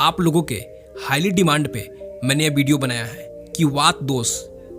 आप लोगों के हाईली डिमांड पे मैंने ये वीडियो बनाया है कि वात दोष,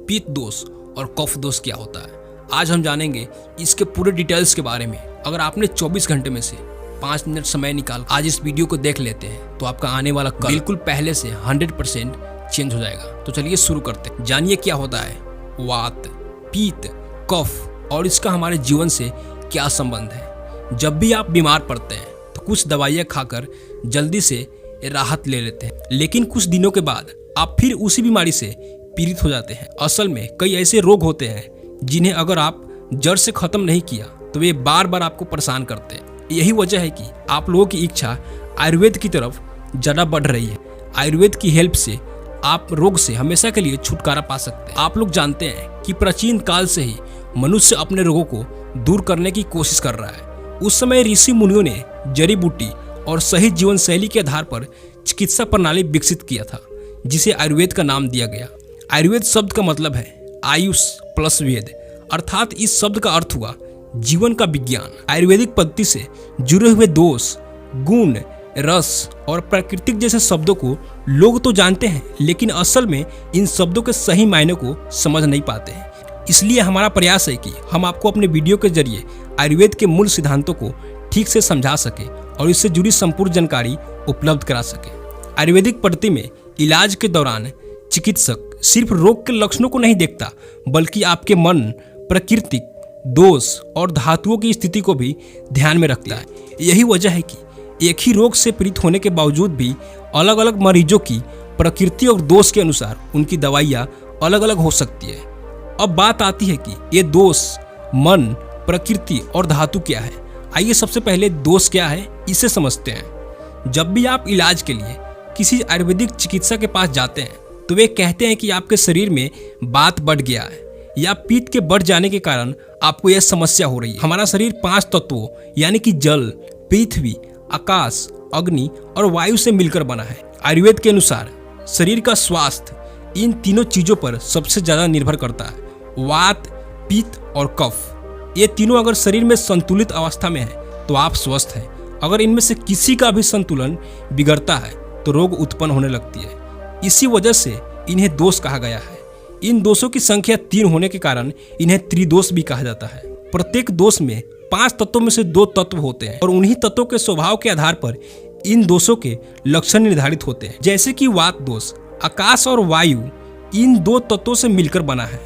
पित्त दोष और कफ दोष क्या होता है। आज हम जानेंगे इसके पूरे डिटेल्स के बारे में। अगर आपने 24 घंटे में से 5 मिनट समय निकाल आज इस वीडियो को देख लेते हैं तो आपका आने वाला कल बिल्कुल पहले से 100% चेंज हो जाएगा। तो चलिए शुरू करते हैं। जानिए क्या होता है वात, पित्त, कफ और इसका हमारे जीवन से क्या संबंध है। जब भी आप बीमार पड़ते हैं तो कुछ दवाइयाँ खाकर जल्दी से राहत ले लेते हैं, लेकिन कुछ दिनों के बाद आप फिर उसी बीमारी से पीड़ित हो जाते हैं। असल में कई ऐसे रोग होते हैं जिन्हें अगर आप जड़ से खत्म नहीं किया तो वे बार बार आपको परेशान करते हैं। यही वजह है कि आप लोगों की इच्छा आयुर्वेद की तरफ ज़्यादा बढ़ रही है। आयुर्वेद की हेल्प से आप रोग से हमेशा के लिए छुटकारा पा सकते हैं। आप लोग जानते हैं कि प्राचीन काल से ही मनुष्य अपने रोगों को दूर करने की कोशिश कर रहा है। उस समय ऋषि मुनियों ने जड़ी बूटी और सही जीवन शैली के आधार पर चिकित्सा प्रणाली विकसित किया था, जिसे आयुर्वेद का नाम दिया गया। आयुर्वेद शब्द का मतलब है आयुष प्लस वेद, अर्थात इस शब्द का अर्थ हुआ जीवन का विज्ञान। आयुर्वेदिक पद्धति से जुड़े हुए दोष, गुण, रस और प्राकृतिक जैसे शब्दों को लोग तो जानते हैं, लेकिन असल में इन शब्दों के सही मायने को समझ नहीं पाते हैं। इसलिए हमारा प्रयास है कि हम आपको अपने वीडियो के जरिए आयुर्वेद के मूल सिद्धांतों को ठीक से समझा सके और इससे जुड़ी संपूर्ण जानकारी उपलब्ध करा सके। आयुर्वेदिक पद्धति में इलाज के दौरान चिकित्सक सिर्फ रोग के लक्षणों को नहीं देखता, बल्कि आपके मन, प्राकृतिक दोष और धातुओं की स्थिति को भी ध्यान में रखता है। यही वजह है कि एक ही रोग से पीड़ित होने के बावजूद भी अलग अलग मरीजों की प्रकृति और दोष के अनुसार उनकी दवाइयाँ अलग अलग हो सकती है। अब बात आती है कि ये दोष, मन, प्रकृति और धातु क्या है। आइए सबसे पहले दोष क्या है इसे समझते हैं। जब भी आप इलाज के लिए किसी आयुर्वेदिक चिकित्सक के पास जाते हैं तो वे कहते हैं कि आपके शरीर में वात बढ़ गया है या पित्त के बढ़ जाने के कारण आपको यह समस्या हो रही है। हमारा शरीर 5 तत्वों यानी कि जल, पृथ्वी, आकाश, अग्नि और वायु से मिलकर बना है। आयुर्वेद के अनुसार शरीर का स्वास्थ्य इन तीनों चीजों पर सबसे ज्यादा निर्भर करता है। वात, पित्त और कफ, ये तीनों अगर शरीर में संतुलित अवस्था में है तो आप स्वस्थ हैं। अगर इनमें से किसी का भी संतुलन बिगड़ता है तो रोग उत्पन्न होने लगती है। इसी वजह से इन्हें दोष कहा गया है। इन दोषों की संख्या 3 होने के कारण इन्हें त्रिदोष भी कहा जाता है। प्रत्येक दोष में 5 तत्वों में से 2 तत्व होते हैं और उन्हीं तत्वों के स्वभाव के आधार पर इन दोषों के लक्षण निर्धारित होते हैं। जैसे कि वात दोष, आकाश और वायु इन 2 तत्वों से मिलकर बना है।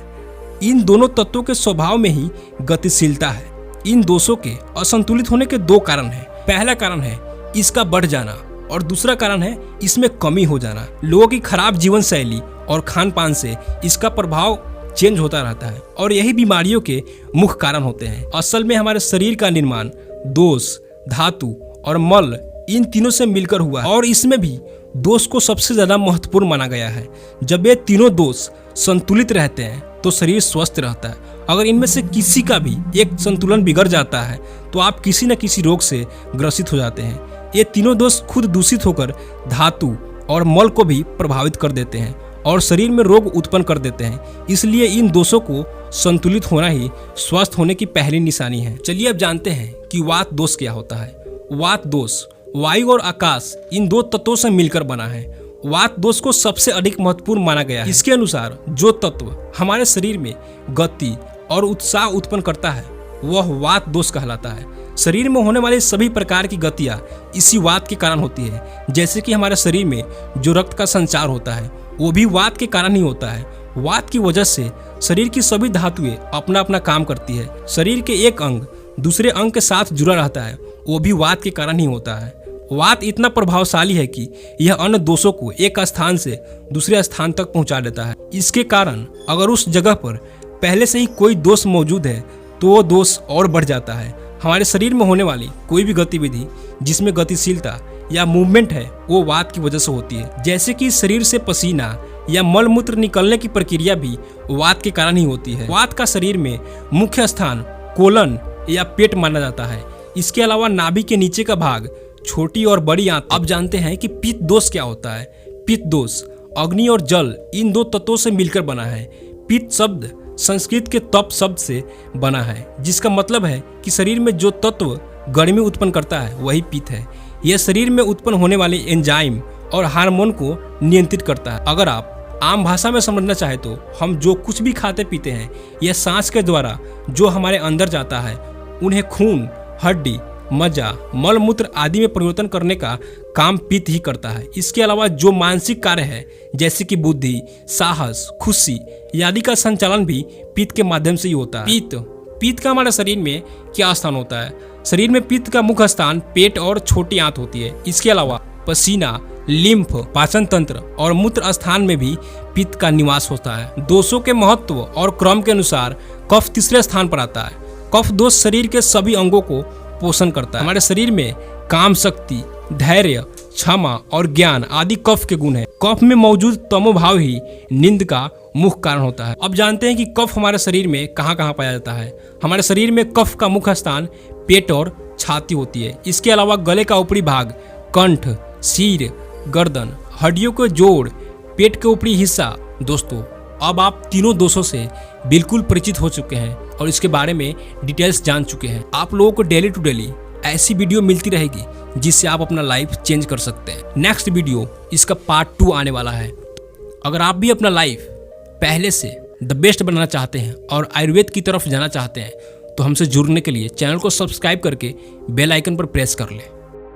इन दोनों तत्वों के स्वभाव में ही गतिशीलता है। इन दोषों के असंतुलित होने के 2 कारण हैं। पहला कारण है इसका बढ़ जाना और दूसरा कारण है इसमें कमी हो जाना। लोगों की खराब जीवन शैली और खान पान से इसका प्रभाव चेंज होता रहता है और यही बीमारियों के मुख्य कारण होते हैं। असल में हमारे शरीर का निर्माण दोष, धातु और मल इन तीनों से मिलकर हुआ है और इसमें भी दोष को सबसे ज्यादा महत्वपूर्ण माना गया है। जब ये तीनों दोष संतुलित रहते हैं तो शरीर स्वस्थ रहता है। अगर इनमें से किसी का भी एक संतुलन बिगड़ जाता है तो आप किसी न किसी रोग से ग्रसित हो जाते हैं। ये तीनों दोष खुद दूषित होकर धातु और मल को भी प्रभावित कर देते हैं और शरीर में रोग उत्पन्न कर देते हैं। इसलिए इन दोषों को संतुलित होना ही स्वस्थ होने की पहली निशानी है। चलिए अब जानते हैं कि वात दोष क्या होता है। वात दोष वायु और आकाश इन 2 तत्वों से मिलकर बना है। वात दोष को सबसे अधिक महत्वपूर्ण माना गया है। इसके अनुसार जो तत्व हमारे शरीर में गति और उत्साह उत्पन्न करता है वह वात दोष कहलाता है। शरीर में होने वाली सभी प्रकार की गतियाँ इसी वात के कारण होती है। जैसे कि हमारे शरीर में जो रक्त का संचार होता है वो भी वात के कारण ही होता है। वात की वजह से शरीर की सभी धातुएं अपना अपना काम करती है। शरीर के एक अंग दूसरे अंग के साथ जुड़ा रहता है, वो भी वात के कारण ही होता है। वात इतना प्रभावशाली है कि यह अन्य दोषों को एक स्थान से दूसरे स्थान तक पहुंचा देता है। इसके कारण अगर उस जगह पर पहले से ही कोई दोष मौजूद है तो वो दोष और बढ़ जाता है। हमारे शरीर में होने वाली कोई भी गतिविधि जिसमें गतिशीलता या मूवमेंट है वो वात की वजह से होती है। जैसे कि शरीर से पसीना या मल मूत्र निकलने की प्रक्रिया भी वात के कारण ही होती है। वात का शरीर में मुख्य स्थान कोलन या पेट माना जाता है। इसके अलावा नाभि के नीचे का भाग, छोटी और बड़ी आंत। अब जानते हैं कि पित्त दोष क्या होता है। पित्त दोष अग्नि और जल इन 2 तत्वों से मिलकर बना है। पित्त शब्द संस्कृत के तप शब्द से बना है, जिसका मतलब है कि शरीर में जो तत्व गर्मी उत्पन्न करता है वही पित्त है। यह शरीर में उत्पन्न होने वाले एंजाइम और हार्मोन को नियंत्रित करता है। अगर आप आम भाषा में समझना चाहे तो हम जो कुछ भी खाते पीते हैं यह सांस के द्वारा जो हमारे अंदर जाता है उन्हें खून, हड्डी, मज्जा, मल मूत्र आदि में परिवर्तन करने का काम पित्त ही करता है। इसके अलावा जो मानसिक कार्य है जैसे कि बुद्धि, साहस, खुशी आदि का संचालन भी पित्त के माध्यम से ही होता है। पित्त का हमारे शरीर में क्या स्थान होता है? शरीर में पित्त का मुख्य स्थान पेट और छोटी आंत होती है। इसके अलावा पसीना, लिम्फ, पाचन तंत्र और मूत्र स्थान में भी पित्त का निवास होता है। दोषों के महत्व और क्रम के अनुसार कफ तीसरे स्थान पर आता है। कफ दोष शरीर के सभी अंगों को पोषण करता है। हमारे शरीर में काम शक्ति, धैर्य, क्षमा और ज्ञान आदि कफ के गुण हैं। कफ में मौजूद तमोभाव ही नींद का मुख्य कारण होता है। अब जानते हैं कि कफ हमारे शरीर में कहाँ कहाँ पाया जाता है। हमारे शरीर में कफ का मुख्य स्थान पेट और छाती होती है। इसके अलावा गले का ऊपरी भाग, कंठ, सिर, गर्दन, हड्डियों के जोड़, पेट के ऊपरी हिस्सा। दोस्तों, अब आप तीनों दोषों से बिल्कुल परिचित हो चुके हैं और इसके बारे में डिटेल्स जान चुके हैं। आप लोगों को डेली टू डेली ऐसी वीडियो मिलती रहेगी जिससे आप अपना लाइफ चेंज कर सकते हैं। नेक्स्ट वीडियो इसका पार्ट 2 आने वाला है। अगर आप भी अपना लाइफ पहले से द बेस्ट बनाना चाहते हैं और आयुर्वेद की तरफ जाना चाहते हैं तो हमसे जुड़ने के लिए चैनल को सब्सक्राइब करके बेल आइकन पर प्रेस कर लें।